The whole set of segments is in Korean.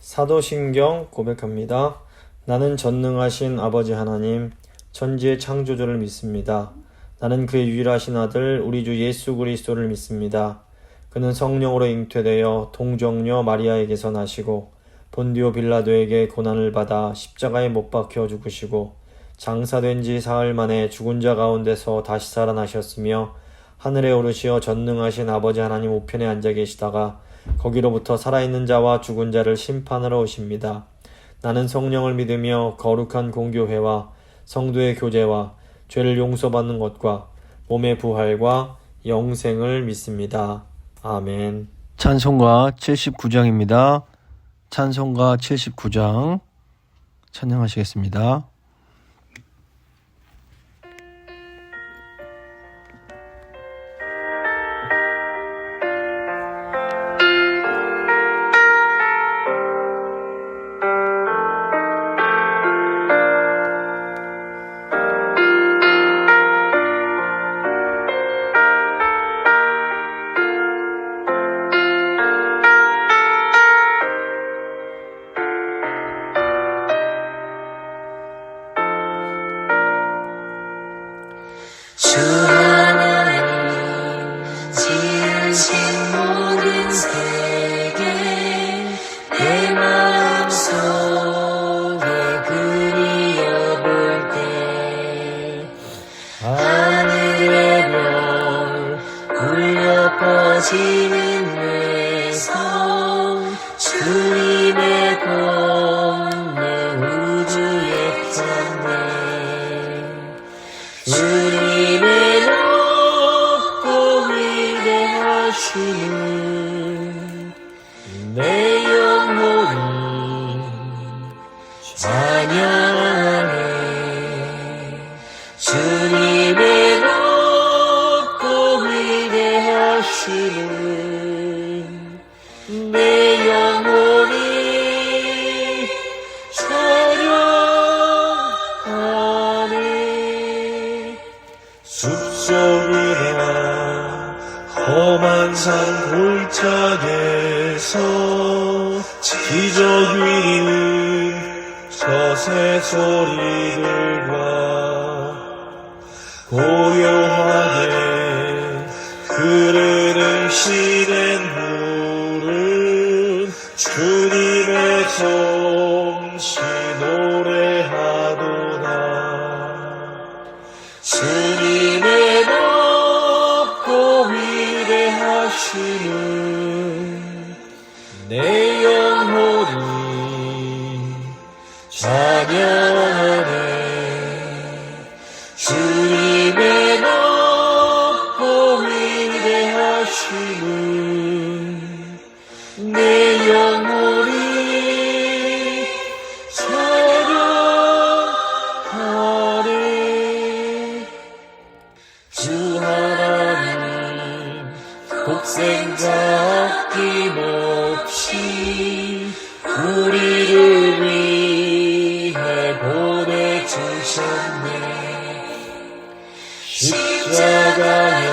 사도신경 고백합니다. 나는 전능하신 아버지 하나님, 천지의 창조주를 믿습니다. 나는 그의 유일하신 아들 우리 주 예수 그리스도를 믿습니다. 그는 성령으로 잉태되어 동정녀 마리아에게서 나시고 본디오 빌라도에게 고난을 받아 십자가에 못 박혀 죽으시고 장사된 지 사흘 만에 죽은 자 가운데서 다시 살아나셨으며 하늘에 오르시어 전능하신 아버지 하나님 우편에 앉아 계시다가 거기로부터 살아있는 자와 죽은 자를 심판하러 오십니다. 나는 성령을 믿으며 거룩한 공교회와 성도의 교제와 죄를 용서받는 것과 몸의 부활과 영생을 믿습니다. 아멘. 찬송가 79장입니다. 찬송가 79장 찬양하시겠습니다. 주 하나님 지으신 모든 세계 내 마음속에 그리어볼 때 하늘의 별 울려 퍼지는 외성 주님의 권능 우주에 떴네. 주님의 높고 위대하심을 내 영혼이 찬양하네. 주님의 높고 위대하심을 내 영혼이 찬양하네. 숲속이나 험한 산 골짜기에서 기적 위는 저새 소리들과 고요하게 흐르는 시냇 물은 주님의 솜씨 노래하도다. 주님의 높고 위대하심을 내 영혼이 찬양하네. 주님의 높고 위대하심을 내 영혼이 찬양하네. 주 하나님 독생자 아낌없이 우리를 위해 보내주셨네. 십자가에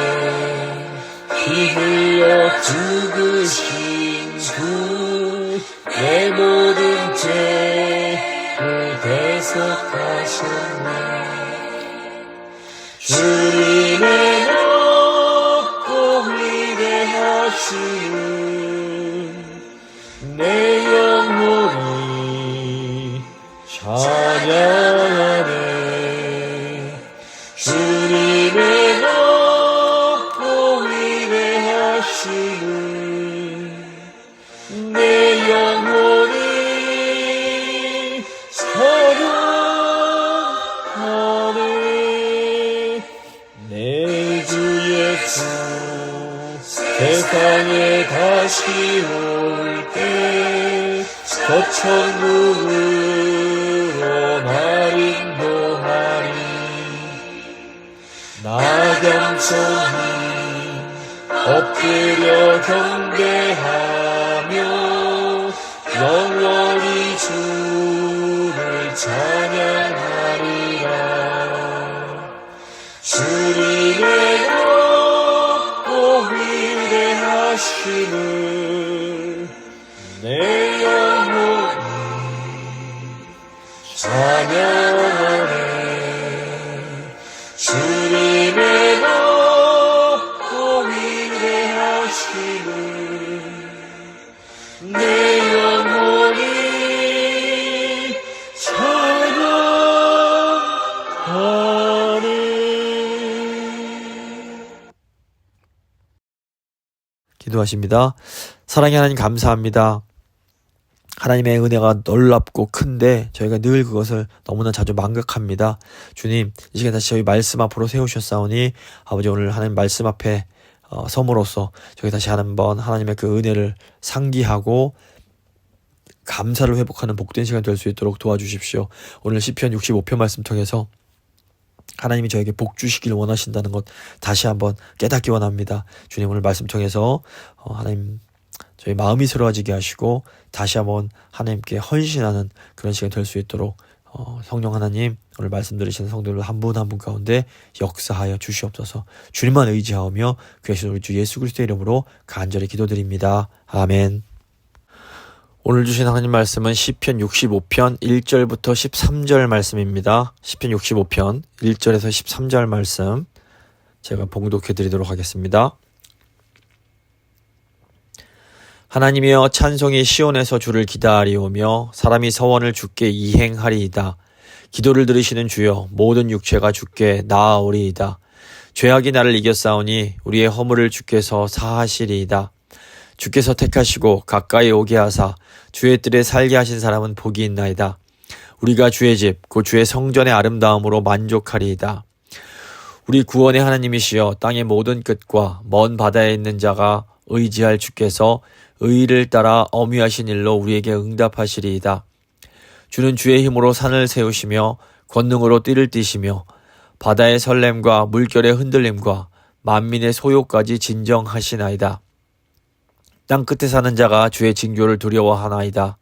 피 흘려 죽으신 주 내 모든 죄를 대속하셨네. 주님의 높고 위대하심을 내 영혼이 찬양하네. 주님의 높고 위대하심을 내 영혼이 찬양하네. 내 주 예수 세상에 다시 올 때 저 천국으로 날 인도하리. 나 겸손히 엎드려 경배하며 영원히 주를 찬양하리라. 주님의 높고 위대하심을 내 영혼 찬양하네. 주님의 높고 위대하심을 내 영혼이 찬양하네. 기도하십니다. 사랑의 하나님 감사합니다. 하나님의 은혜가 놀랍고 큰데 저희가 늘 그것을 너무나 자주 망각합니다. 주님, 이 시간 다시 저희 말씀 앞으로 세우셨사오니 아버지 오늘 하나님 말씀 앞에 섬으로써 저희 다시 한번 하나님의 그 은혜를 상기하고 감사를 회복하는 복된 시간 될 수 있도록 도와주십시오. 오늘 시편 65편 말씀 통해서 하나님이 저에게 복 주시길 원하신다는 것 다시 한번 깨닫기 원합니다. 주님 오늘 말씀 통해서 하나님 저희 마음이 새로워지게 하시고 다시 한번 하나님께 헌신하는 그런 시간 될 수 있도록 성령 하나님 오늘 말씀 들으시는 성도들 한 분 한 분 가운데 역사하여 주시옵소서. 주님만 의지하며 귀하신 우리 주 예수 그리스도의 이름으로 간절히 기도드립니다. 아멘. 오늘 주신 하나님 말씀은 시편 65편 1절부터 13절 말씀입니다. 시편 65편 1절에서 13절 말씀 제가 봉독해 드리도록 하겠습니다. 하나님이여 찬송이 시온에서 주를 기다리오며 사람이 서원을 주께 이행하리이다. 기도를 들으시는 주여 모든 육체가 주께 나아오리이다. 죄악이 나를 이겼사오니 우리의 허물을 주께서 사하시리이다. 주께서 택하시고 가까이 오게 하사 주의 뜰에 살게 하신 사람은 복이 있나이다. 우리가 주의 집 곧 주의 성전의 아름다움으로 만족하리이다. 우리 구원의 하나님이시여 땅의 모든 끝과 먼 바다에 있는 자가 의지할 주께서 의를 따라 어미하신 일로 우리에게 응답하시리이다. 주는 주의 힘으로 산을 세우시며 권능으로 띠를 띠시며 바다의 설렘과 물결의 흔들림과 만민의 소요까지 진정하시나이다. 땅 끝에 사는 자가 주의 징조를 두려워하나이다.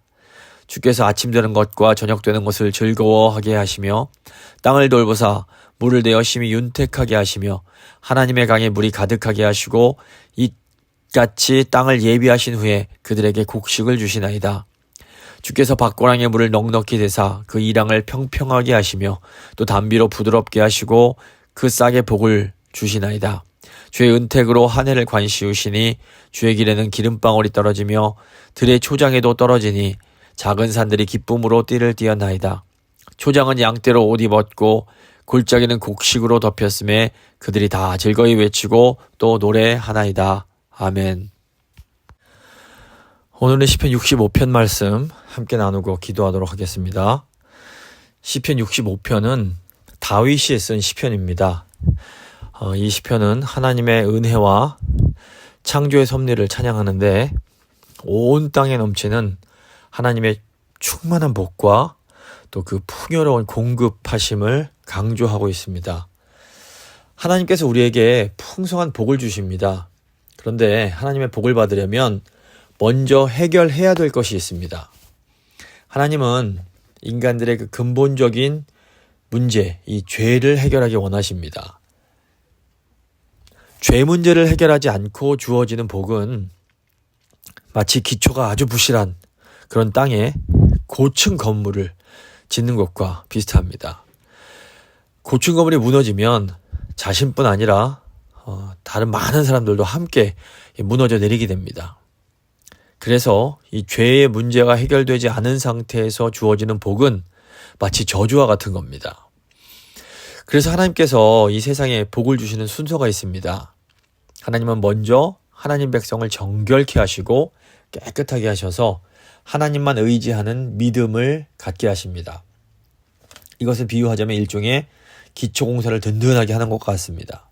주께서 아침 되는 것과 저녁 되는 것을 즐거워하게 하시며 땅을 돌보사 물을 내어 심히 윤택하게 하시며 하나님의 강에 물이 가득하게 하시고 이같이 땅을 예비하신 후에 그들에게 곡식을 주시나이다. 주께서 밭고랑의 물을 넉넉히 대사 그 이랑을 평평하게 하시며 또 담비로 부드럽게 하시고 그 싹에 복을 주시나이다. 주의 은택으로 한 해를 관시우시니 주의 길에는 기름방울이 떨어지며 들의 초장에도 떨어지니 작은 산들이 기쁨으로 띠를 띠었나이다. 초장은 양떼로 옷 입었고 골짜기는 곡식으로 덮였음에 그들이 다 즐거이 외치고 또 노래하나이다. 아멘. 오늘은 시편 65편 말씀 함께 나누고 기도하도록 하겠습니다. 시편 65편은 다윗이 쓴 시편입니다. 이 시편은 하나님의 은혜와 창조의 섭리를 찬양하는데 온 땅에 넘치는 하나님의 충만한 복과 또 그 풍요로운 공급하심을 강조하고 있습니다. 하나님께서 우리에게 풍성한 복을 주십니다. 그런데 하나님의 복을 받으려면 먼저 해결해야 될 것이 있습니다. 하나님은 인간들의 그 근본적인 문제, 이 죄를 해결하기 원하십니다. 죄 문제를 해결하지 않고 주어지는 복은 마치 기초가 아주 부실한 그런 땅에 고층 건물을 짓는 것과 비슷합니다. 고층 건물이 무너지면 자신뿐 아니라 다른 많은 사람들도 함께 무너져 내리게 됩니다. 그래서 이 죄의 문제가 해결되지 않은 상태에서 주어지는 복은 마치 저주와 같은 겁니다. 그래서 하나님께서 이 세상에 복을 주시는 순서가 있습니다. 하나님은 먼저 하나님 백성을 정결케 하시고 깨끗하게 하셔서 하나님만 의지하는 믿음을 갖게 하십니다. 이것을 비유하자면 일종의 기초공사를 든든하게 하는 것 같습니다.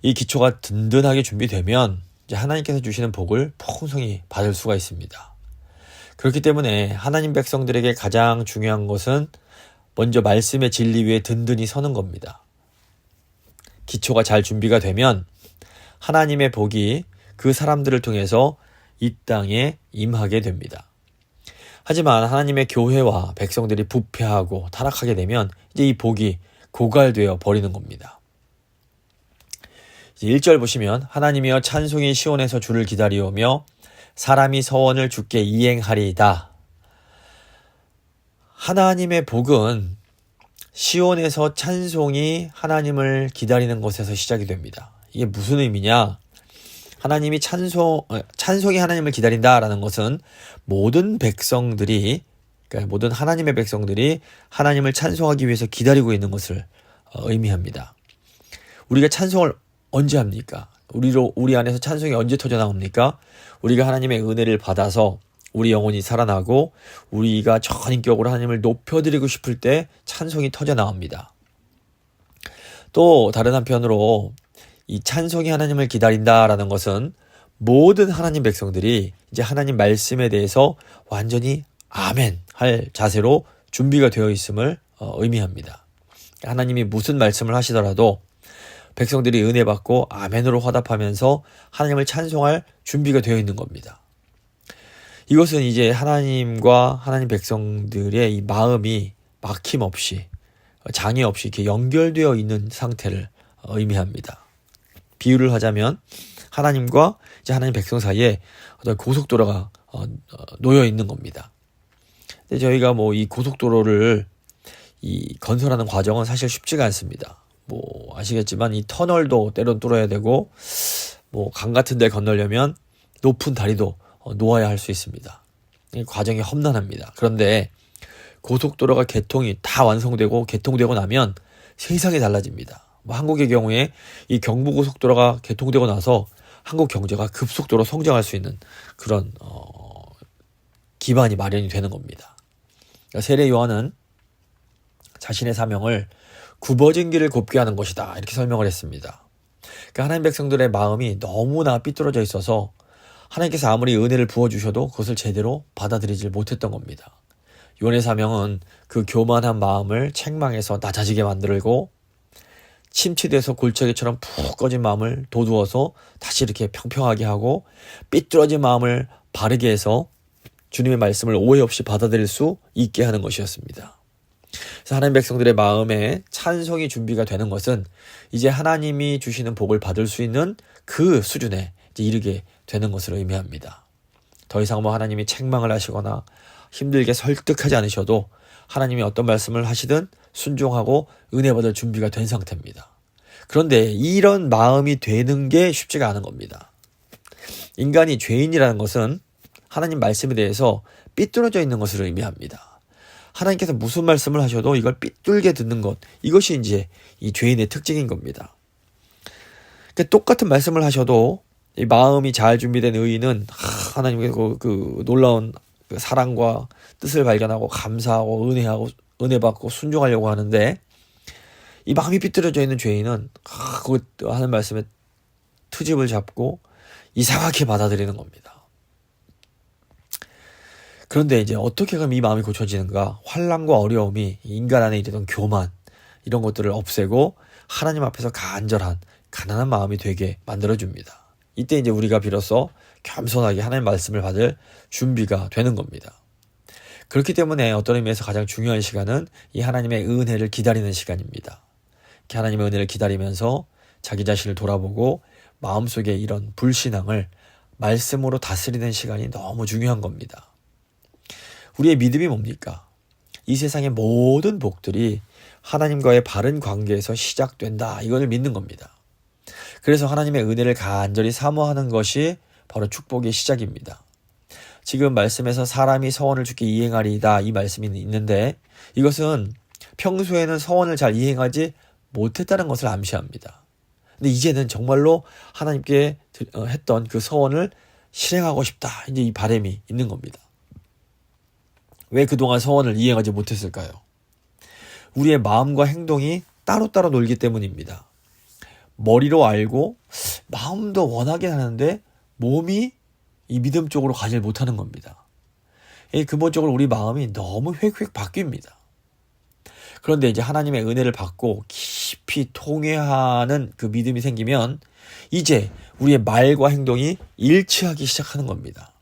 이 기초가 든든하게 준비되면 이제 하나님께서 주시는 복을 풍성히 받을 수가 있습니다. 그렇기 때문에 하나님 백성들에게 가장 중요한 것은 먼저 말씀의 진리 위에 든든히 서는 겁니다. 기초가 잘 준비가 되면 하나님의 복이 그 사람들을 통해서 이 땅에 임하게 됩니다. 하지만 하나님의 교회와 백성들이 부패하고 타락하게 되면 이제 이 복이 고갈되어 버리는 겁니다. 1절 보시면 하나님이여 찬송이 시온에서 주를 기다리오며 사람이 서원을 주께 이행하리이다. 하나님의 복은 시온에서 찬송이 하나님을 기다리는 곳에서 시작이 됩니다. 이게 무슨 의미냐? 하나님이 찬송이 하나님을 기다린다라는 것은 모든 백성들이, 그러니까 모든 하나님의 백성들이 하나님을 찬송하기 위해서 기다리고 있는 것을 의미합니다. 우리가 찬송을 언제 합니까? 우리 안에서 찬송이 언제 터져 나옵니까? 우리가 하나님의 은혜를 받아서 우리 영혼이 살아나고 우리가 전인격으로 하나님을 높여드리고 싶을 때 찬송이 터져 나옵니다. 또 다른 한편으로 이 찬송이 하나님을 기다린다라는 것은 모든 하나님 백성들이 이제 하나님 말씀에 대해서 완전히 아멘 할 자세로 준비가 되어 있음을 의미합니다. 하나님이 무슨 말씀을 하시더라도 백성들이 은혜 받고 아멘으로 화답하면서 하나님을 찬송할 준비가 되어 있는 겁니다. 이것은 이제 하나님과 하나님 백성들의 이 마음이 막힘없이, 장애 없이 이렇게 연결되어 있는 상태를 의미합니다. 비유를 하자면 하나님과 이제 하나님 백성 사이에 어떤 고속도로가 놓여 있는 겁니다. 근데 저희가 뭐 이 고속도로를 건설하는 과정은 사실 쉽지가 않습니다. 뭐 아시겠지만 이 터널도 때론 뚫어야 되고 뭐 강 같은 데 건너려면 높은 다리도 놓아야 할 수 있습니다. 이 과정이 험난합니다. 그런데 고속도로가 개통이 다 완성되고 개통되고 나면 세상이 달라집니다. 뭐 한국의 경우에 이 경부고속도로가 개통되고 나서 한국 경제가 급속도로 성장할 수 있는 그런 기반이 마련이 되는 겁니다. 그러니까 세례 요한은 자신의 사명을 굽어진 길을 곱게 하는 것이다 이렇게 설명을 했습니다. 그러니까 하나님 백성들의 마음이 너무나 삐뚤어져 있어서 하나님께서 아무리 은혜를 부어주셔도 그것을 제대로 받아들이질 못했던 겁니다. 요한의 사명은 그 교만한 마음을 책망해서 낮아지게 만들고 침체돼서 골짜기처럼 푹 꺼진 마음을 돋우어서 다시 이렇게 평평하게 하고 삐뚤어진 마음을 바르게 해서 주님의 말씀을 오해 없이 받아들일 수 있게 하는 것이었습니다. 그래서 하나님 백성들의 마음에 찬송이 준비가 되는 것은 이제 하나님이 주시는 복을 받을 수 있는 그 수준에 이제 이르게 되는 것을 의미합니다. 더 이상 뭐 하나님이 책망을 하시거나 힘들게 설득하지 않으셔도 하나님이 어떤 말씀을 하시든 순종하고 은혜 받을 준비가 된 상태입니다. 그런데 이런 마음이 되는 게 쉽지가 않은 겁니다. 인간이 죄인이라는 것은 하나님 말씀에 대해서 삐뚤어져 있는 것을 의미합니다. 하나님께서 무슨 말씀을 하셔도 이걸 삐뚤게 듣는 것, 이것이 이제 이 죄인의 특징인 겁니다. 그러니까 똑같은 말씀을 하셔도 이 마음이 잘 준비된 의인은 하나님의 그 놀라운 그 사랑과 뜻을 발견하고 감사하고 은혜 받고 순종하려고 하는데, 이 마음이 삐뚤어져 있는 죄인은 그 하는 말씀에 트집을 잡고 이상하게 받아들이는 겁니다. 그런데 이제 어떻게 하면 이 마음이 고쳐지는가? 환난과 어려움이 인간 안에 있던 교만, 이런 것들을 없애고 하나님 앞에서 간절한 가난한 마음이 되게 만들어줍니다. 이때 이제 우리가 비로소 겸손하게 하나님 말씀을 받을 준비가 되는 겁니다. 그렇기 때문에 어떤 의미에서 가장 중요한 시간은 이 하나님의 은혜를 기다리는 시간입니다. 이렇게 하나님의 은혜를 기다리면서 자기 자신을 돌아보고 마음속에 이런 불신앙을 말씀으로 다스리는 시간이 너무 중요한 겁니다. 우리의 믿음이 뭡니까? 이 세상의 모든 복들이 하나님과의 바른 관계에서 시작된다, 이걸 믿는 겁니다. 그래서 하나님의 은혜를 간절히 사모하는 것이 바로 축복의 시작입니다. 지금 말씀에서 사람이 서원을 주께 이행하리이다, 이 말씀이 있는데 이것은 평소에는 서원을 잘 이행하지 못했다는 것을 암시합니다. 근데 이제는 정말로 하나님께 했던 그 서원을 실행하고 싶다, 이제 이 바람이 있는 겁니다. 왜 그동안 서원을 이행하지 못했을까요? 우리의 마음과 행동이 따로따로 놀기 때문입니다. 머리로 알고 마음도 원하긴 하는데 몸이 이 믿음 쪽으로 가지 못하는 겁니다. 근본적으로 우리 마음이 너무 휙휙 바뀝니다. 그런데 이제 하나님의 은혜를 받고 깊이 통회하는 그 믿음이 생기면 이제 우리의 말과 행동이 일치하기 시작하는 겁니다.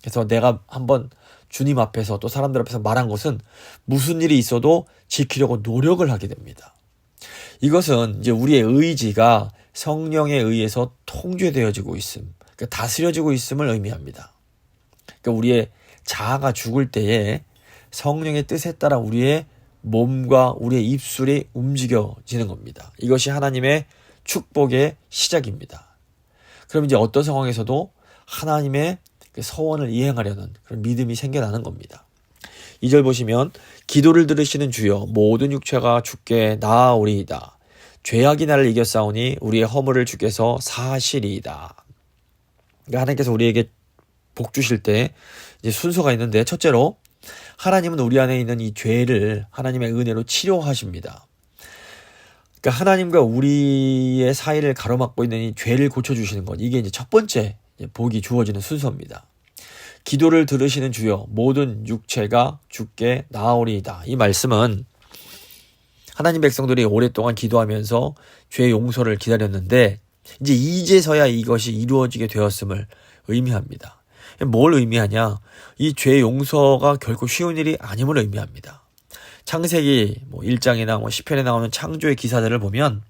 그래서 내가 한번 주님 앞에서 또 사람들 앞에서 말한 것은 무슨 일이 있어도 지키려고 노력을 하게 됩니다. 이것은 이제 우리의 의지가 성령에 의해서 통제되어지고 있음, 그러니까 다스려지고 있음을 의미합니다. 그러니까 우리의 자아가 죽을 때에 성령의 뜻에 따라 우리의 몸과 우리의 입술이 움직여지는 겁니다. 이것이 하나님의 축복의 시작입니다. 그럼 이제 어떤 상황에서도 하나님의 그 서원을 이행하려는 그런 믿음이 생겨나는 겁니다. 2절 보시면 기도를 들으시는 주여 모든 육체가 주께 나아오리이다. 죄악이 나를 이겼사오니 우리의 허물을 주께서 사하시리이다. 그러니까 하나님께서 우리에게 복 주실 때 이제 순서가 있는데, 첫째로 하나님은 우리 안에 있는 이 죄를 하나님의 은혜로 치료하십니다. 그러니까 하나님과 우리의 사이를 가로막고 있는 이 죄를 고쳐주시는 것, 이게 이제 첫 번째 복이 주어지는 순서입니다. 기도를 들으시는 주여 모든 육체가 주께 나아오리이다. 이 말씀은 하나님 백성들이 오랫동안 기도하면서 죄 용서를 기다렸는데 이제 이제서야 이것이 이루어지게 되었음을 의미합니다. 뭘 의미하냐? 이 죄 용서가 결코 쉬운 일이 아님을 의미합니다. 창세기 1장이나 시편에 나오는 창조의 기사들을 보면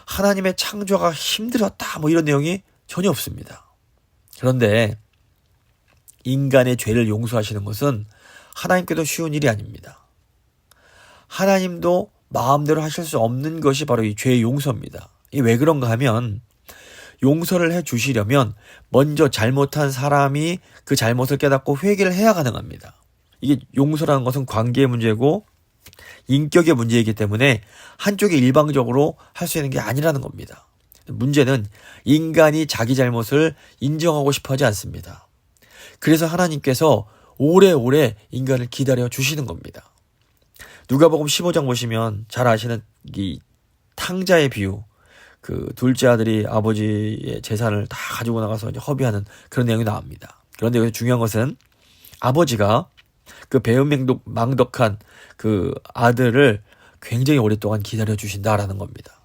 하나님의 창조가 힘들었다 이런 내용이 전혀 없습니다. 그런데 인간의 죄를 용서하시는 것은 하나님께도 쉬운 일이 아닙니다. 하나님도 마음대로 하실 수 없는 것이 바로 이 죄의 용서입니다. 이 왜 그런가 하면 용서를 해 주시려면 먼저 잘못한 사람이 그 잘못을 깨닫고 회개를 해야 가능합니다. 이게 용서라는 것은 관계의 문제고 인격의 문제이기 때문에 한쪽이 일방적으로 할 수 있는 게 아니라는 겁니다. 문제는 인간이 자기 잘못을 인정하고 싶어 하지 않습니다. 그래서 하나님께서 오래오래 인간을 기다려 주시는 겁니다. 누가복음 15장 보시면 잘 아시는 이 탕자의 비유, 그 둘째 아들이 아버지의 재산을 다 가지고 나가서 이제 허비하는 그런 내용이 나옵니다. 그런데 여기서 중요한 것은 아버지가 그 배은망덕한 그 아들을 굉장히 오랫동안 기다려 주신다라는 겁니다.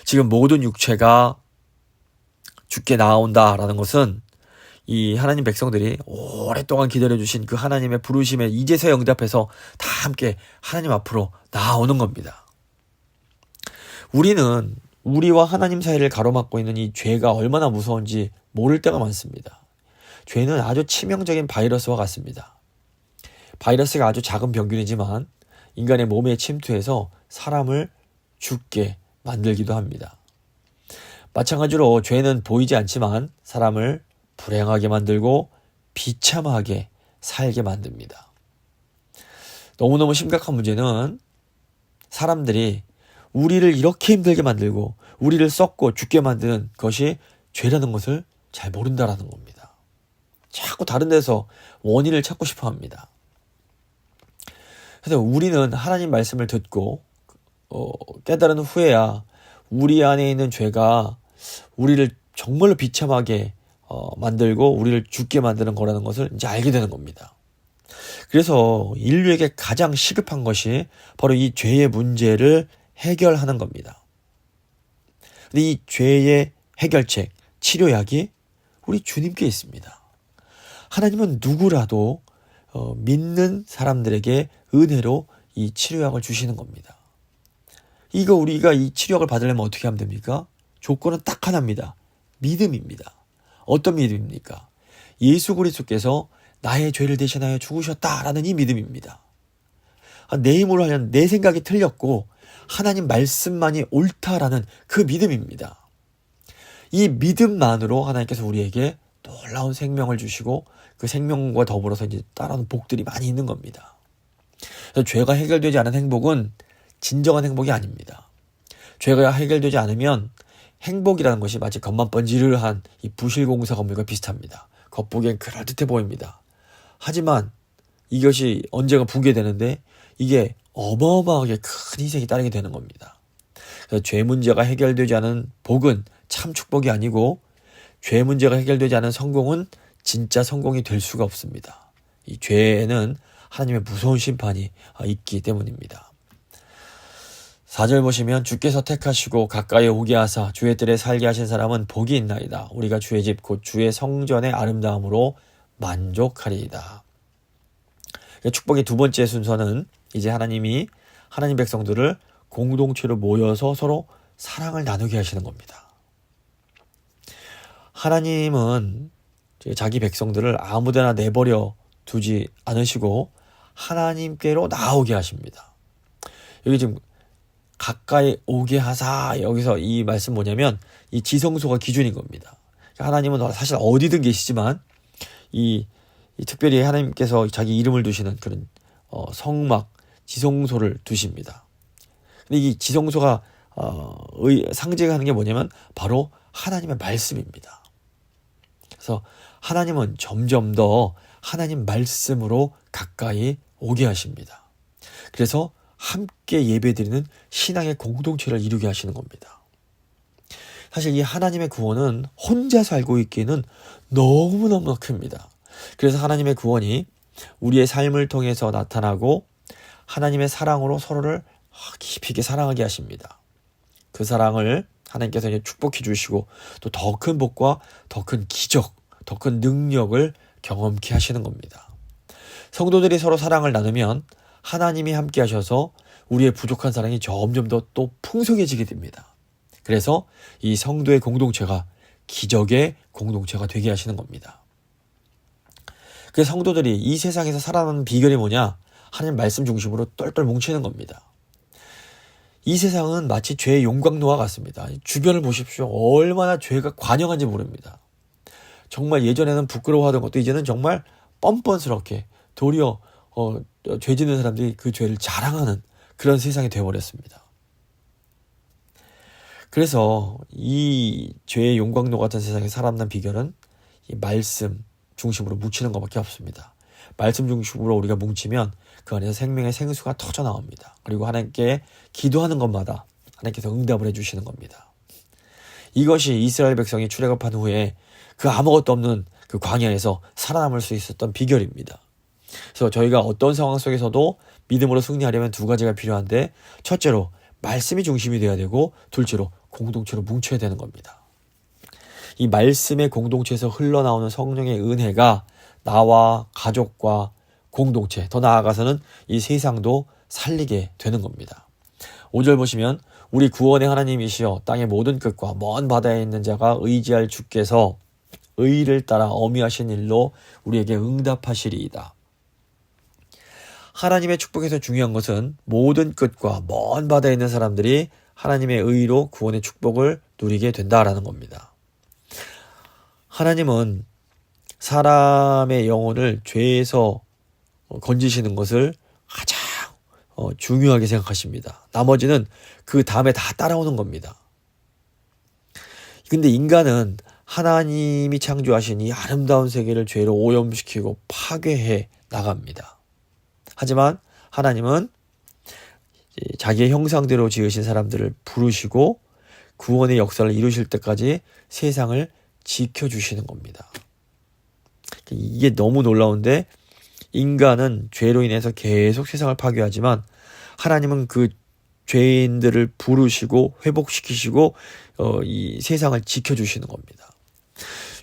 지금 모든 육체가 주께 나아온다라는 것은 이 하나님 백성들이 오랫동안 기다려주신 그 하나님의 부르심에 이제서야 응답해서 다 함께 하나님 앞으로 나아오는 겁니다. 우리는 우리와 하나님 사이를 가로막고 있는 이 죄가 얼마나 무서운지 모를 때가 많습니다. 죄는 아주 치명적인 바이러스와 같습니다. 바이러스가 아주 작은 병균이지만 인간의 몸에 침투해서 사람을 죽게 만들기도 합니다. 마찬가지로 죄는 보이지 않지만 사람을 불행하게 만들고 비참하게 살게 만듭니다. 너무너무 심각한 문제는 사람들이 우리를 이렇게 힘들게 만들고 우리를 썩고 죽게 만드는 것이 죄라는 것을 잘 모른다라는 겁니다. 자꾸 다른 데서 원인을 찾고 싶어 합니다. 그래서 우리는 하나님 말씀을 듣고 깨달은 후에야 우리 안에 있는 죄가 우리를 정말로 비참하게 만들고 우리를 죽게 만드는 거라는 것을 이제 알게 되는 겁니다. 그래서 인류에게 가장 시급한 것이 바로 이 죄의 문제를 해결하는 겁니다. 근데 이 죄의 해결책, 치료약이 우리 주님께 있습니다. 하나님은 누구라도 믿는 사람들에게 은혜로 이 치료약을 주시는 겁니다. 우리가 이 치료약을 받으려면 어떻게 하면 됩니까? 조건은 딱 하나입니다. 믿음입니다. 어떤 믿음입니까? 예수 그리스도께서 나의 죄를 대신하여 죽으셨다라는 이 믿음입니다. 내 힘으로 하면 내 생각이 틀렸고 하나님 말씀만이 옳다라는 그 믿음입니다. 이 믿음만으로 하나님께서 우리에게 놀라운 생명을 주시고 그 생명과 더불어서 이제 따라오는 복들이 많이 있는 겁니다. 그래서 죄가 해결되지 않은 행복은 진정한 행복이 아닙니다. 죄가 해결되지 않으면 행복이라는 것이 마치 겉만 번지르르한 이 부실공사 건물과 비슷합니다. 겉보기엔 그럴듯해 보입니다. 하지만 이것이 언젠가 붕괴되는데 이게 어마어마하게 큰 희생이 따르게 되는 겁니다. 그래서 죄 문제가 해결되지 않은 복은 참 축복이 아니고 죄 문제가 해결되지 않은 성공은 진짜 성공이 될 수가 없습니다. 이 죄에는 하나님의 무서운 심판이 있기 때문입니다. 4절 보시면 주께서 택하시고 가까이 오게 하사 주의 뜰에 살게 하신 사람은 복이 있나이다. 우리가 주의 집 곧 주의 성전의 아름다움으로 만족하리이다. 축복의 두 번째 순서는 이제 하나님이 하나님 백성들을 공동체로 모여서 서로 사랑을 나누게 하시는 겁니다. 하나님은 자기 백성들을 아무데나 내버려 두지 않으시고 하나님께로 나오게 하십니다. 여기 지금 가까이 오게 하사, 여기서 이 말씀 뭐냐면 이 지성소가 기준인 겁니다. 하나님은 사실 어디든 계시지만 이 특별히 하나님께서 자기 이름을 두시는 그런 성막 지성소를 두십니다. 근데 이 지성소가 상징하는 게 뭐냐면 바로 하나님의 말씀입니다. 그래서 하나님은 점점 더 하나님 말씀으로 가까이 오게 하십니다. 그래서 함께 예배드리는 신앙의 공동체를 이루게 하시는 겁니다. 사실 이 하나님의 구원은 혼자 살고 있기는 너무너무 큽니다. 그래서 하나님의 구원이 우리의 삶을 통해서 나타나고 하나님의 사랑으로 서로를 깊이 있게 사랑하게 하십니다. 그 사랑을 하나님께서 이제 축복해 주시고 또 더 큰 복과 더 큰 기적, 더 큰 능력을 경험케 하시는 겁니다. 성도들이 서로 사랑을 나누면 하나님이 함께 하셔서 우리의 부족한 사랑이 점점 더 또 풍성해지게 됩니다. 그래서 이 성도의 공동체가 기적의 공동체가 되게 하시는 겁니다. 그래서 성도들이 이 세상에서 살아가는 비결이 뭐냐? 하나님 말씀 중심으로 똘똘 뭉치는 겁니다. 이 세상은 마치 죄의 용광로와 같습니다. 주변을 보십시오. 얼마나 죄가 관영한지 모릅니다. 정말 예전에는 부끄러워하던 것도 이제는 정말 뻔뻔스럽게 도리어 죄 짓는 사람들이 그 죄를 자랑하는 그런 세상이 되어버렸습니다. 그래서 이 죄의 용광로 같은 세상에 살아남는 비결은 이 말씀 중심으로 뭉치는 것밖에 없습니다. 말씀 중심으로 우리가 뭉치면 그 안에서 생명의 생수가 터져 나옵니다. 그리고 하나님께 기도하는 것마다 하나님께서 응답을 해주시는 겁니다. 이것이 이스라엘 백성이 출애굽한 후에 그 아무것도 없는 그 광야에서 살아남을 수 있었던 비결입니다. 그래서 저희가 어떤 상황 속에서도 믿음으로 승리하려면 두 가지가 필요한데, 첫째로 말씀이 중심이 되어야 되고, 둘째로 공동체로 뭉쳐야 되는 겁니다. 이 말씀의 공동체에서 흘러나오는 성령의 은혜가 나와 가족과 공동체, 더 나아가서는 이 세상도 살리게 되는 겁니다. 5절 보시면 우리 구원의 하나님이시여 땅의 모든 끝과 먼 바다에 있는 자가 의지할 주께서 의를 따라 어미하신 일로 우리에게 응답하시리이다. 하나님의 축복에서 중요한 것은 모든 끝과 먼 바다에 있는 사람들이 하나님의 의로 구원의 축복을 누리게 된다라는 겁니다. 하나님은 사람의 영혼을 죄에서 건지시는 것을 가장 중요하게 생각하십니다. 나머지는 그 다음에 다 따라오는 겁니다. 근데 인간은 하나님이 창조하신 이 아름다운 세계를 죄로 오염시키고 파괴해 나갑니다. 하지만 하나님은 자기의 형상대로 지으신 사람들을 부르시고 구원의 역사를 이루실 때까지 세상을 지켜주시는 겁니다. 이게 너무 놀라운데, 인간은 죄로 인해서 계속 세상을 파괴하지만 하나님은 그 죄인들을 부르시고 회복시키시고 이 세상을 지켜주시는 겁니다.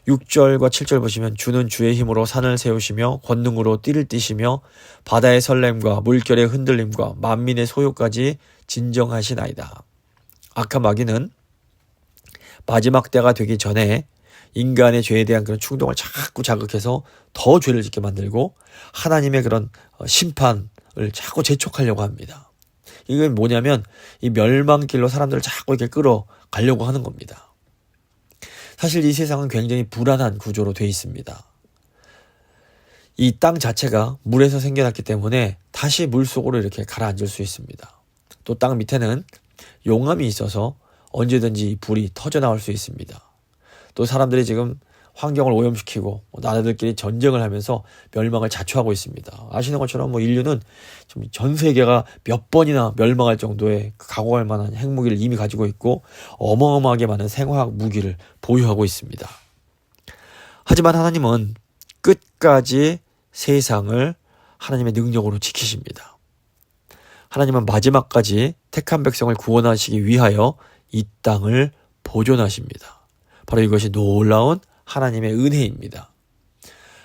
6절과 7절 보시면 주는 주의 힘으로 산을 세우시며 권능으로 띠를 띠시며 바다의 설렘과 물결의 흔들림과 만민의 소요까지 진정하시나이다. 악한 마귀는 마지막 때가 되기 전에 인간의 죄에 대한 그런 충동을 자꾸 자극해서 더 죄를 짓게 만들고 하나님의 그런 심판을 자꾸 재촉하려고 합니다. 이건 뭐냐면 이 멸망길로 사람들을 자꾸 이렇게 끌어가려고 하는 겁니다. 사실 이 세상은 굉장히 불안한 구조로 되어 있습니다. 이 땅 자체가 물에서 생겨났기 때문에 다시 물속으로 이렇게 가라앉을 수 있습니다. 또 땅 밑에는 용암이 있어서 언제든지 불이 터져 나올 수 있습니다. 또 사람들이 지금 환경을 오염시키고 나라들끼리 전쟁을 하면서 멸망을 자초하고 있습니다. 아시는 것처럼 인류는 지금 전 세계가 몇 번이나 멸망할 정도의 각오할 만한 핵무기를 이미 가지고 있고 어마어마하게 많은 생화학 무기를 보유하고 있습니다. 하지만 하나님은 끝까지 세상을 하나님의 능력으로 지키십니다. 하나님은 마지막까지 택한 백성을 구원하시기 위하여 이 땅을 보존하십니다. 바로 이것이 놀라운 하나님의 은혜입니다.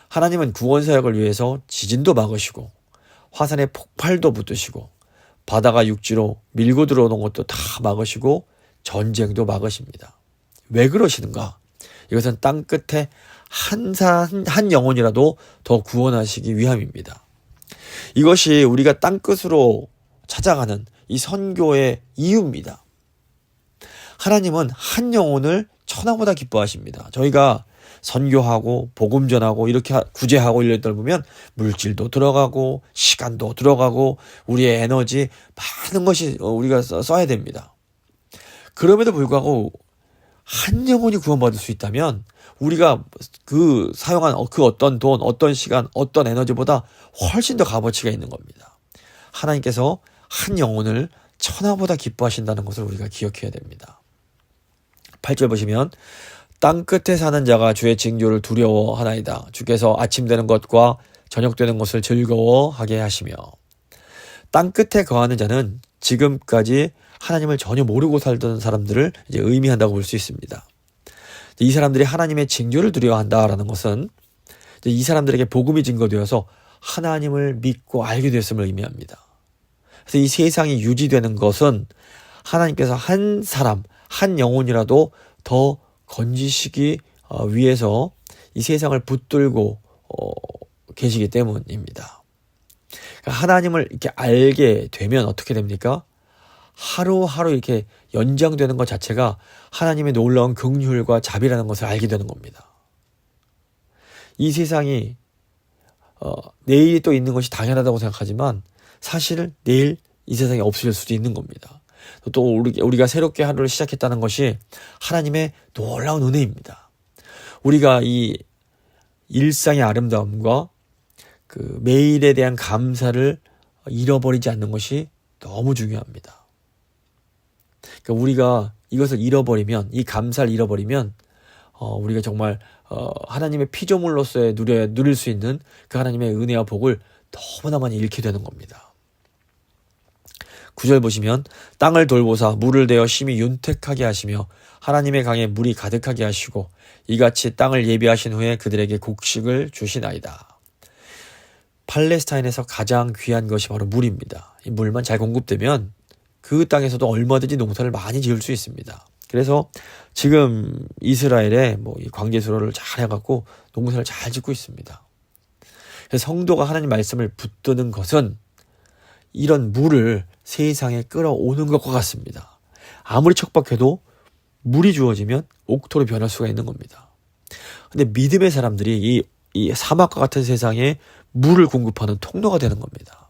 하나님은 구원 사역을 위해서 지진도 막으시고 화산의 폭발도 붙드시고 바다가 육지로 밀고 들어오는 것도 다 막으시고 전쟁도 막으십니다. 왜 그러시는가? 이것은 땅 끝에 한 영혼이라도 더 구원하시기 위함입니다. 이것이 우리가 땅끝으로 찾아가는 이 선교의 이유입니다. 하나님은 한 영혼을 천하보다 기뻐하십니다. 저희가 선교하고 복음 전하고 이렇게 구제하고 이럴 때 보면 물질도 들어가고 시간도 들어가고 우리의 에너지 많은 것이 우리가 써야 됩니다. 그럼에도 불구하고 한 영혼이 구원받을 수 있다면 우리가 그 사용한 그 어떤 돈, 어떤 시간, 어떤 에너지보다 훨씬 더 값어치가 있는 겁니다. 하나님께서 한 영혼을 천하보다 기뻐하신다는 것을 우리가 기억해야 됩니다. 8절 보시면 땅 끝에 사는 자가 주의 징조를 두려워하나이다. 주께서 아침 되는 것과 저녁 되는 것을 즐거워하게 하시며. 땅 끝에 거하는 자는 지금까지 하나님을 전혀 모르고 살던 사람들을 이제 의미한다고 볼 수 있습니다. 이 사람들이 하나님의 징조를 두려워한다라는 것은 이 사람들에게 복음이 증거되어서 하나님을 믿고 알게 되었음을 의미합니다. 그래서 이 세상이 유지되는 것은 하나님께서 한 사람, 한 영혼이라도 더 건지시기 위해서 이 세상을 붙들고 계시기 때문입니다. 그러니까 하나님을 이렇게 알게 되면 어떻게 됩니까? 하루하루 이렇게 연장되는 것 자체가 하나님의 놀라운 긍휼과 자비라는 것을 알게 되는 겁니다. 이 세상이 내일이 또 있는 것이 당연하다고 생각하지만 사실 내일 이 세상이 없어질 수도 있는 겁니다. 또 우리가 새롭게 하루를 시작했다는 것이 하나님의 놀라운 은혜입니다. 우리가 이 일상의 아름다움과 그 매일에 대한 감사를 잃어버리지 않는 것이 너무 중요합니다. 그러니까 우리가 이것을 잃어버리면, 이 감사를 잃어버리면 우리가 정말 하나님의 피조물로서의 누릴 수 있는 그 하나님의 은혜와 복을 너무나 많이 잃게 되는 겁니다. 9절 보시면 땅을 돌보사 물을 대어 심히 윤택하게 하시며 하나님의 강에 물이 가득하게 하시고 이같이 땅을 예비하신 후에 그들에게 곡식을 주시나이다. 팔레스타인에서 가장 귀한 것이 바로 물입니다. 이 물만 잘 공급되면 그 땅에서도 얼마든지 농사를 많이 지을 수 있습니다. 그래서 지금 이스라엘에 이 광개수로를 잘 해갖고 농사를 잘 짓고 있습니다. 그래서 성도가 하나님 말씀을 붙드는 것은 이런 물을 세상에 끌어오는 것과 같습니다. 아무리 척박해도 물이 주어지면 옥토로 변할 수가 있는 겁니다. 근데 믿음의 사람들이 이 사막과 같은 세상에 물을 공급하는 통로가 되는 겁니다.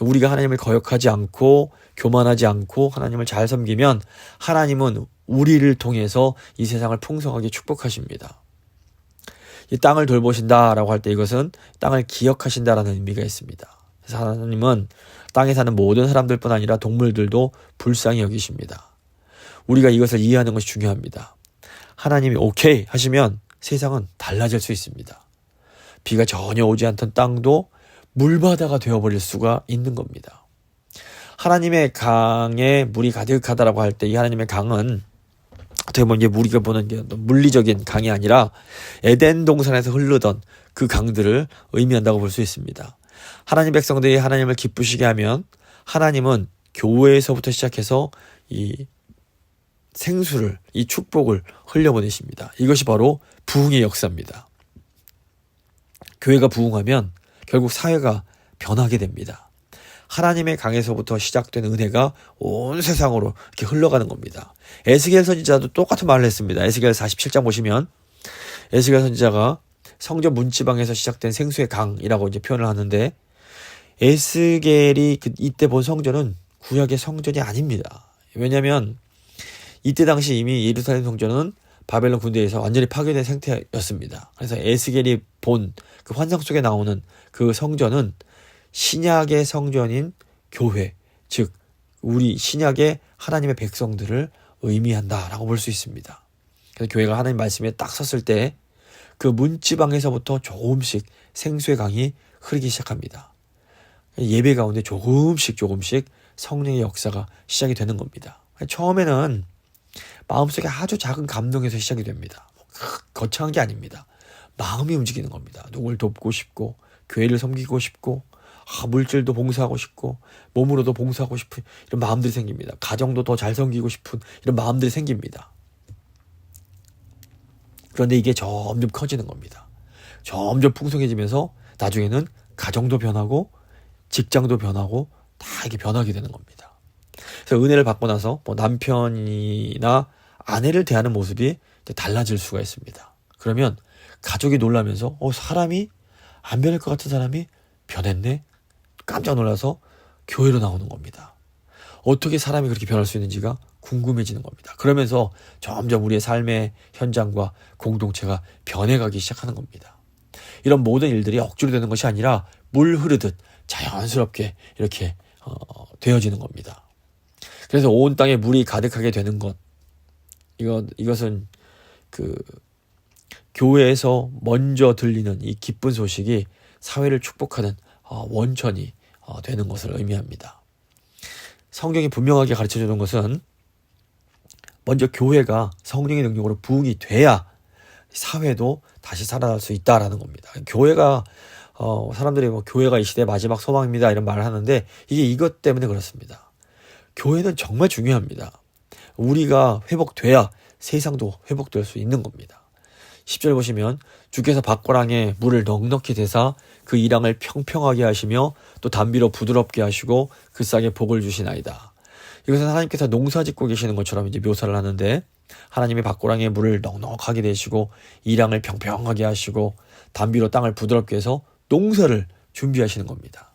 우리가 하나님을 거역하지 않고 교만하지 않고 하나님을 잘 섬기면 하나님은 우리를 통해서 이 세상을 풍성하게 축복하십니다. 이 땅을 돌보신다라고 할 때 이것은 땅을 기억하신다라는 의미가 있습니다. 그래서 하나님은 땅에 사는 모든 사람들뿐 아니라 동물들도 불쌍히 여기십니다. 우리가 이것을 이해하는 것이 중요합니다. 하나님이 오케이 하시면 세상은 달라질 수 있습니다. 비가 전혀 오지 않던 땅도 물바다가 되어버릴 수가 있는 겁니다. 하나님의 강에 물이 가득하다라고 할 때 이 하나님의 강은 어떻게 보면 우리가 보는 게 물리적인 강이 아니라 에덴 동산에서 흐르던 그 강들을 의미한다고 볼 수 있습니다. 하나님 백성들이 하나님을 기쁘시게 하면 하나님은 교회에서부터 시작해서 이 생수를, 이 축복을 흘려보내십니다. 이것이 바로 부흥의 역사입니다. 교회가 부흥하면 결국 사회가 변하게 됩니다. 하나님의 강에서부터 시작된 은혜가 온 세상으로 이렇게 흘러가는 겁니다. 에스겔 선지자도 똑같은 말을 했습니다. 에스겔 47장 보시면 에스겔 선지자가 성전 문지방에서 시작된 생수의 강이라고 이제 표현을 하는데 에스겔이 이때 본 성전은 구약의 성전이 아닙니다. 왜냐하면 이때 당시 이미 예루살렘 성전은 바벨론 군대에서 완전히 파괴된 상태였습니다. 그래서 에스겔이 본 그 환상 속에 나오는 그 성전은 신약의 성전인 교회, 즉 우리 신약의 하나님의 백성들을 의미한다라고 볼 수 있습니다. 그래서 교회가 하나님 말씀에 딱 섰을 때 그 문지방에서부터 조금씩 생수의 강이 흐르기 시작합니다. 예배 가운데 조금씩 성령의 역사가 시작이 되는 겁니다. 처음에는 마음속에 아주 작은 감동에서 시작이 됩니다. 거창한 게 아닙니다. 마음이 움직이는 겁니다. 누굴 돕고 싶고 교회를 섬기고 싶고 물질도 봉사하고 싶고 몸으로도 봉사하고 싶은 이런 마음들이 생깁니다. 가정도 더 잘 섬기고 싶은 이런 마음들이 생깁니다. 그런데 이게 점점 커지는 겁니다. 점점 풍성해지면서 나중에는 가정도 변하고 직장도 변하고 다 이게 변하게 되는 겁니다. 그래서 은혜를 받고 나서 뭐 남편이나 아내를 대하는 모습이 이제 달라질 수가 있습니다. 그러면 가족이 놀라면서 사람이 안 변할 것 같은 사람이 변했네? 깜짝 놀라서 교회로 나오는 겁니다. 어떻게 사람이 그렇게 변할 수 있는지가 궁금해지는 겁니다. 그러면서 점점 우리의 삶의 현장과 공동체가 변해가기 시작하는 겁니다. 이런 모든 일들이 억지로 되는 것이 아니라 물 흐르듯 자연스럽게 이렇게 되어지는 겁니다. 그래서 온 땅에 물이 가득하게 되는 것, 이것은 그 교회에서 먼저 들리는 이 기쁜 소식이 사회를 축복하는 원천이 되는 것을 의미합니다. 성경이 분명하게 가르쳐주는 것은 먼저 교회가 성령의 능력으로 부흥이 돼야 사회도 다시 살아날 수 있다라는 겁니다. 교회가 사람들이 교회가 이 시대의 마지막 소망입니다 이런 말을 하는데 이게 이것 때문에 그렇습니다. 교회는 정말 중요합니다. 우리가 회복돼야 세상도 회복될 수 있는 겁니다. 10절 보시면 주께서 밭고랑에 물을 넉넉히 대사 그 이랑을 평평하게 하시며 또 담비로 부드럽게 하시고 그 싹에 복을 주시나이다. 이것은 하나님께서 농사 짓고 계시는 것처럼 이제 묘사를 하는데 하나님이 밭고랑에 물을 넉넉하게 대시고 이랑을 평평하게 하시고 담비로 땅을 부드럽게 해서 농사를 준비하시는 겁니다.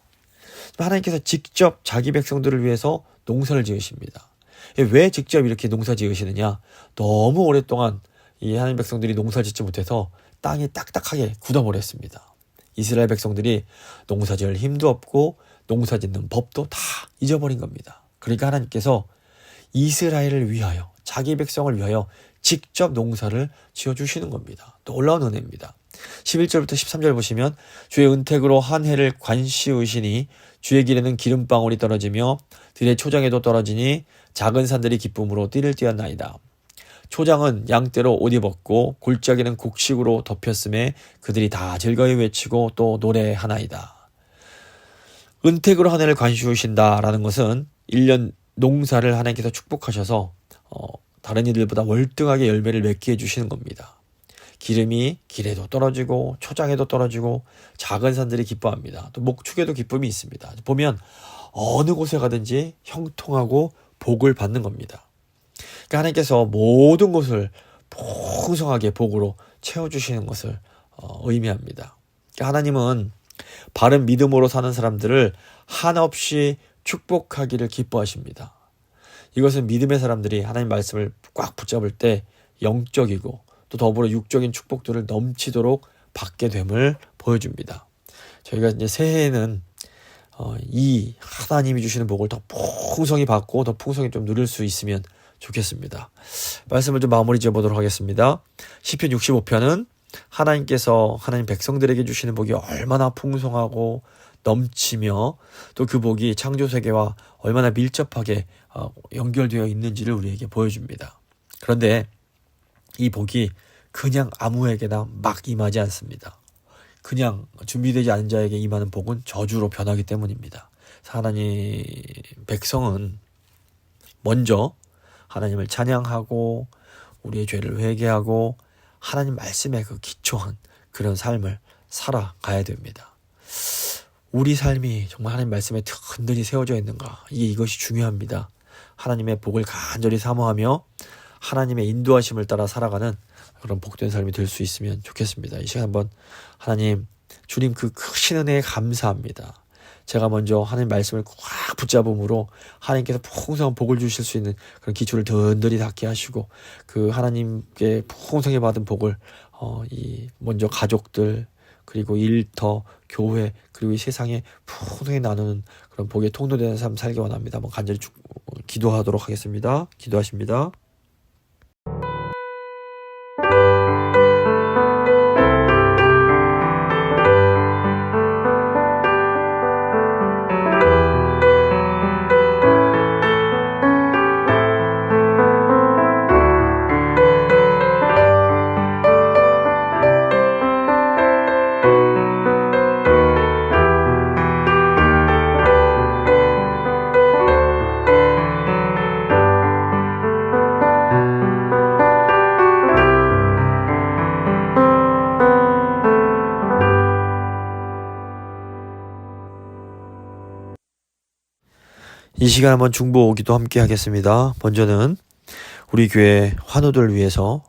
하나님께서 직접 자기 백성들을 위해서 농사를 지으십니다. 왜 직접 이렇게 농사 지으시느냐? 너무 오랫동안 이 하나님 백성들이 농사 짓지 못해서 땅이 딱딱하게 굳어버렸습니다. 이스라엘 백성들이 농사 지을 힘도 없고 농사 짓는 법도 다 잊어버린 겁니다. 그러니까 하나님께서 이스라엘을 위하여 자기 백성을 위하여 직접 농사를 지어주시는 겁니다. 놀라운 은혜입니다. 11절부터 13절 보시면 주의 은택으로 한 해를 관시우시니 주의 길에는 기름방울이 떨어지며 들의 초장에도 떨어지니 작은 산들이 기쁨으로 띠를 띄었나이다. 초장은 양떼로 옷 입었고 골짜기는 곡식으로 덮였음에 그들이 다 즐거이 외치고 또 노래하나이다. 은택으로 한 해를 관시우신다라는 것은 1년 농사를 하나님께서 축복하셔서 다른 이들보다 월등하게 열매를 맺게 해주시는 겁니다. 기름이 길에도 떨어지고 초장에도 떨어지고 작은 산들이 기뻐합니다. 또 목축에도 기쁨이 있습니다. 보면 어느 곳에 가든지 형통하고 복을 받는 겁니다. 그러니까 하나님께서 모든 곳을 풍성하게 복으로 채워주시는 것을 의미합니다. 그러니까 하나님은 바른 믿음으로 사는 사람들을 한없이 축복하기를 기뻐하십니다. 이것은 믿음의 사람들이 하나님 말씀을 꽉 붙잡을 때 영적이고 또 더불어 육적인 축복들을 넘치도록 받게 됨을 보여줍니다. 저희가 이제 새해에는 이 하나님이 주시는 복을 더 풍성히 받고 더 풍성히 좀 누릴 수 있으면 좋겠습니다. 말씀을 좀 마무리 지어보도록 하겠습니다. 시편 65편은 하나님께서 하나님 백성들에게 주시는 복이 얼마나 풍성하고 넘치며 또 그 복이 창조세계와 얼마나 밀접하게 연결되어 있는지를 우리에게 보여줍니다. 그런데 이 복이 그냥 아무에게나 막 임하지 않습니다. 그냥 준비되지 않은 자에게 임하는 복은 저주로 변하기 때문입니다. 하나님 백성은 먼저 하나님을 찬양하고 우리의 죄를 회개하고 하나님 말씀에 그 기초한 그런 삶을 살아가야 됩니다. 우리 삶이 정말 하나님 말씀에 든든히 세워져 있는가, 이것이 중요합니다. 하나님의 복을 간절히 사모하며 하나님의 인도하심을 따라 살아가는 그런 복된 삶이 될 수 있으면 좋겠습니다. 이 시간 한번 하나님, 주님 그 크신 은혜에 감사합니다. 제가 먼저 하나님 말씀을 꽉 붙잡음으로 하나님께서 풍성한 복을 주실 수 있는 그런 기초를 든든히 닿게 하시고 그 하나님께 풍성히 받은 복을 먼저 가족들 그리고 일터, 교회 그리고 이 세상에 풍성히 나누는 그런 복의 통로되는 삶 살기 원합니다. 한번 간절히 기도하도록 하겠습니다. 기도하십니다. 이 시간 한번 중보 기도 함께 하겠습니다. 먼저는 우리 교회 환우들을 위해서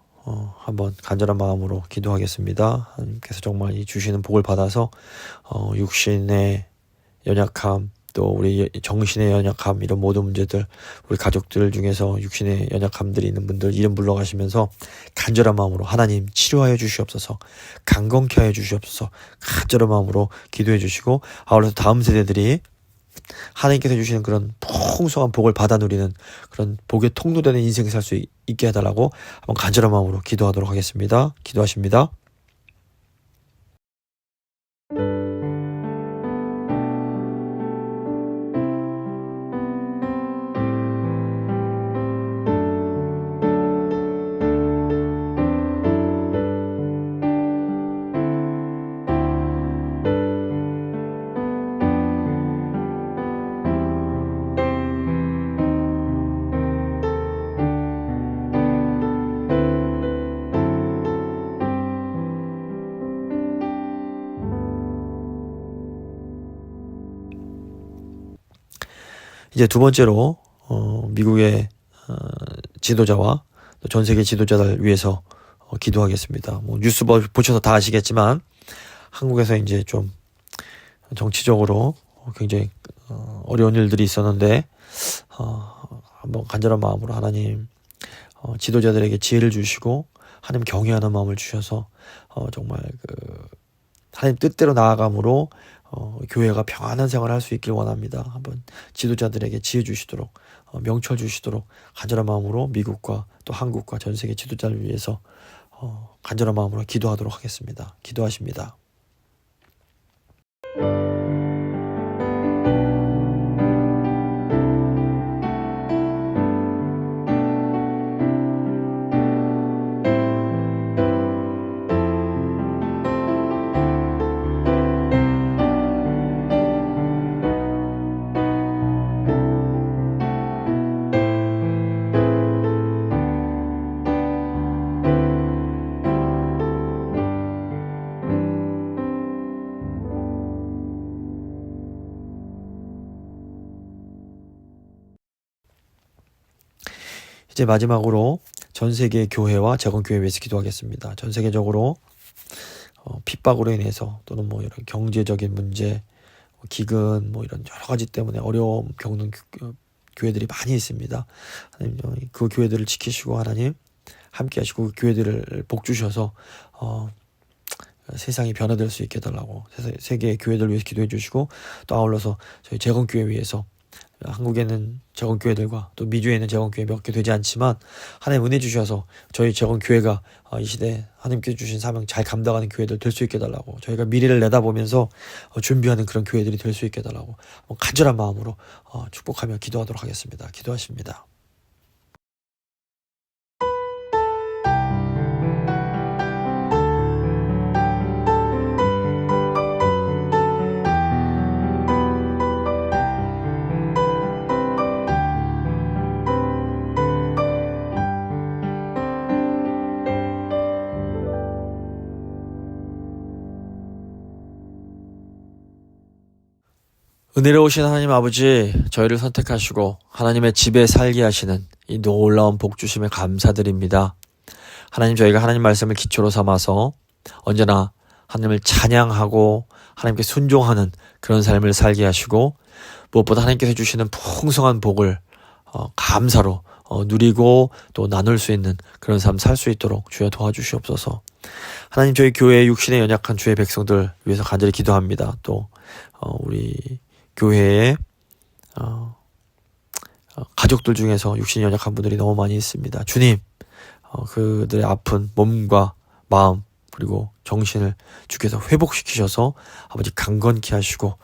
한번 간절한 마음으로 기도하겠습니다. 하나님께서 정말 이 주시는 복을 받아서 육신의 연약함, 또 우리 정신의 연약함, 이런 모든 문제들, 우리 가족들 중에서 육신의 연약함들이 있는 분들 이름 불러가시면서 간절한 마음으로 하나님 치료하여 주시옵소서, 강건케 하여 주시옵소서 간절한 마음으로 기도해 주시고, 아울러서 다음 세대들이 하나님께서 주시는 그런 풍성한 복을 받아 누리는 그런 복의 통로되는 인생을 살 수 있게 해달라고 한번 간절한 마음으로 기도하도록 하겠습니다. 기도하십니다. 이제 두 번째로 미국의 지도자와 또 전 세계 지도자들 위해서 기도하겠습니다. 뭐 뉴스 보셔서 다 아시겠지만 한국에서 이제 좀 정치적으로 굉장히 어려운 일들이 있었는데 한번 간절한 마음으로 하나님 지도자들에게 지혜를 주시고 하나님 경외하는 마음을 주셔서 정말 하나님 뜻대로 나아감으로 교회가 평안한 생활을 할 수 있길 원합니다. 한번 지도자들에게 지혜 주시도록 명철 주시도록 간절한 마음으로 미국과 또 한국과 전 세계 지도자를 위해서 간절한 마음으로 기도하도록 하겠습니다. 기도하십니다. 이제 마지막으로 전 세계 교회와 재건교회 위해서 기도하겠습니다. 전 세계적으로 핍박으로 인해서 또는 뭐 이런 경제적인 문제, 기근 뭐 이런 여러 가지 때문에 어려움 겪는 교회들이 많이 있습니다. 하나님 그 교회들을 지키시고 하나님 함께 하시고 그 교회들을 복 주셔서 세상이 변화될 수 있게 해달라고 세계 교회들 위해서 기도해 주시고, 또 아울러서 저희 재건교회 위해서, 한국에는 재건교회들과 또 미주에는 재건교회 몇 개 되지 않지만 하나님 은혜 주셔서 저희 재건교회가 이 시대에 하나님께서 주신 사명 잘 감당하는 교회들 될 수 있게 해달라고, 저희가 미래를 내다보면서 준비하는 그런 교회들이 될 수 있게 해달라고 간절한 마음으로 축복하며 기도하도록 하겠습니다. 기도하십니다. 은혜로우신 하나님 아버지, 저희를 선택하시고 하나님의 집에 살게 하시는 이 놀라운 복 주심에 감사드립니다. 하나님, 저희가 하나님 말씀을 기초로 삼아서 언제나 하나님을 찬양하고 하나님께 순종하는 그런 삶을 살게 하시고, 무엇보다 하나님께서 주시는 풍성한 복을 감사로 누리고 또 나눌 수 있는 그런 삶 살 수 있도록 주여 도와주시옵소서. 하나님, 저희 교회의 육신에 연약한 주의 백성들 위해서 간절히 기도합니다. 또 우리 교회에 가족들 중에서 육신이 연약한 분들이 너무 많이 있습니다. 주님, 그들의 아픈 몸과 마음 그리고 정신을 주께서 회복시키셔서 아버지 강건케 하시고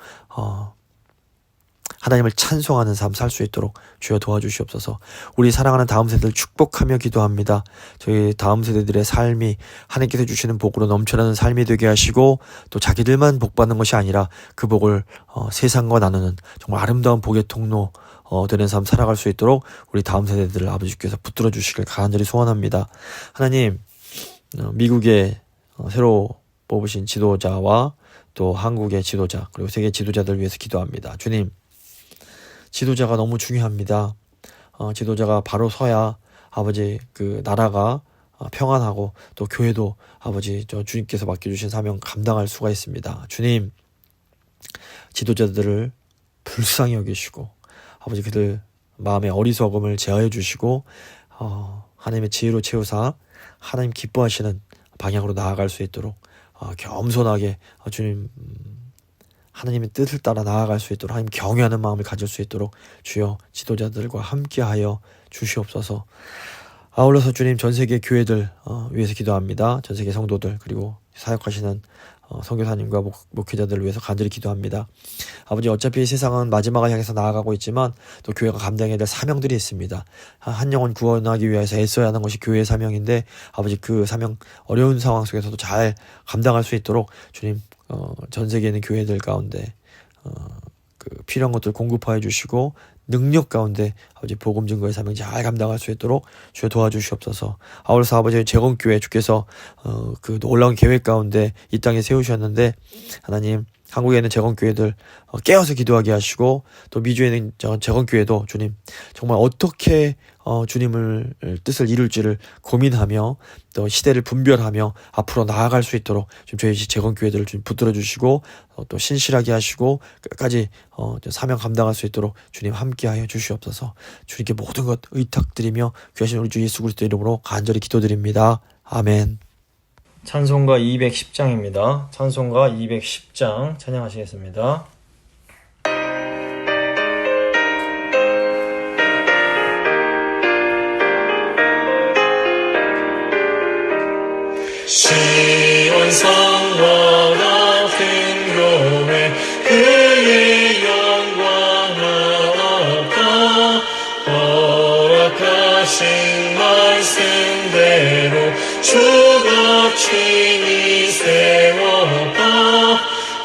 하나님을 찬송하는 삶 살 수 있도록 주여 도와주시옵소서. 우리 사랑하는 다음 세대를 축복하며 기도합니다. 저희 다음 세대들의 삶이 하나님께서 주시는 복으로 넘쳐나는 삶이 되게 하시고, 또 자기들만 복받는 것이 아니라 그 복을 세상과 나누는 정말 아름다운 복의 통로 되는 삶 살아갈 수 있도록 우리 다음 세대들을 아버지께서 붙들어 주시길 간절히 소원합니다. 하나님, 미국의 새로 뽑으신 지도자와 또 한국의 지도자 그리고 세계 지도자들 위해서 기도합니다. 주님, 지도자가 너무 중요합니다. 지도자가 바로 서야 아버지 그 나라가 평안하고 또 교회도 아버지 주님께서 맡겨주신 사명 감당할 수가 있습니다. 주님, 지도자들을 불쌍히 여기시고 아버지 그들 마음의 어리석음을 제하여 주시고 하나님의 지혜로 채우사 하나님 기뻐하시는 방향으로 나아갈 수 있도록 겸손하게 주님 하나님의 뜻을 따라 나아갈 수 있도록 하나님 경외하는 마음을 가질 수 있도록 주여 지도자들과 함께하여 주시옵소서. 아울러서 주님 전세계 교회들 위해서 기도합니다. 전세계 성도들 그리고 사역하시는 선교사님과 목회자들을 위해서 간절히 기도합니다. 아버지 어차피 세상은 마지막을 향해서 나아가고 있지만 또 교회가 감당해야 될 사명들이 있습니다. 한 영혼 구원하기 위해서 애써야 하는 것이 교회의 사명인데 아버지 그 사명 어려운 상황 속에서도 잘 감당할 수 있도록 주님 전 세계에 있는 교회들 가운데 그 필요한 것들 공급하여 주시고 능력 가운데 아버지 복음 증거의 사명 잘 감당할 수 있도록 주여 도와주시옵소서. 아울러서 아버지 재건교회 주께서 그 놀라운 계획 가운데 이 땅에 세우셨는데 하나님 한국에 있는 재건교회들 깨어서 기도하게 하시고 또 미주에 있는 재건교회도 주님 정말 어떻게 주님을 뜻을 이룰지를 고민하며 또 시대를 분별하며 앞으로 나아갈 수 있도록 좀 저희 재건교회들을 좀 붙들어 주시고 또 신실하게 하시고 끝까지 사명 감당할 수 있도록 주님 함께하여 주시옵소서. 주님께 모든 것 의탁드리며 귀하신 우리 주 예수 그리스도 이름으로 간절히 기도드립니다. 아멘. 찬송가 210장입니다. 찬송가 210장 찬양하시겠습니다. 시온성과 같은 교회 그의 영광 하옵다. 허락하신 말씀대로 주가 친히 세웠다.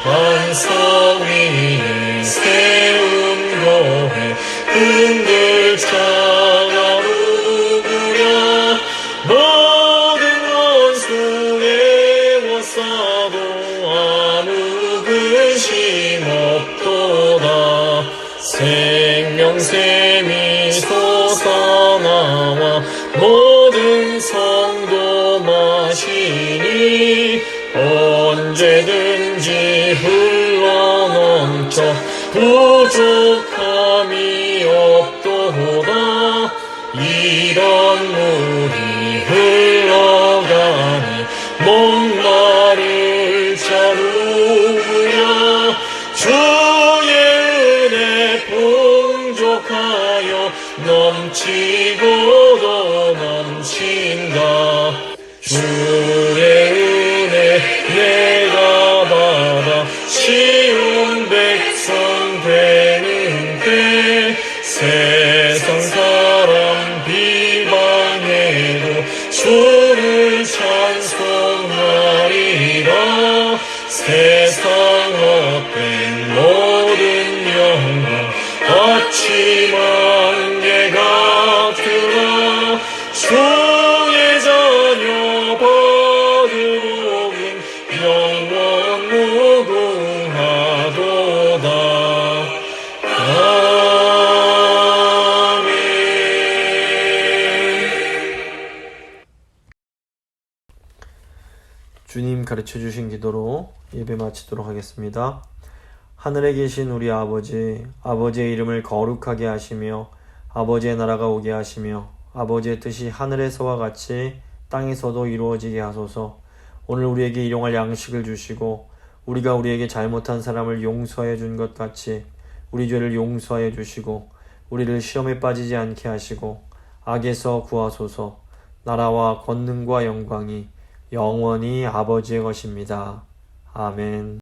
반석 위에 세운 교회 흔들 자가 누구랴. 모든 원수에 워싸도 아무 근심 없도다. 생명샘이 솟아나와 모든 성도 마시니 언제든지 흘러넘쳐 부족함이 없도다. 이런 물이 흘러가니 목마를 자 누구랴. 주의 은혜 풍족하여 넘치고도 넘친다. 주의 은혜 내가 받아 쉬운 백성 되는데 세상 사람 비방해도 주를 찬송하리라. 세상 헛된 모든 영광 아침 안개 같으나 주의 자녀 받으오긴 영원 무궁하도다. 아멘. 주님 가르쳐주신 기도로 예배 마치도록 하겠습니다. 하늘에 계신 우리 아버지, 아버지의 이름을 거룩하게 하시며 아버지의 나라가 오게 하시며 아버지의 뜻이 하늘에서와 같이 땅에서도 이루어지게 하소서. 오늘 우리에게 일용할 양식을 주시고 우리가 우리에게 잘못한 사람을 용서해 준 것 같이 우리 죄를 용서해 주시고 우리를 시험에 빠지지 않게 하시고 악에서 구하소서. 나라와 권능과 영광이 영원히 아버지의 것입니다. 아멘.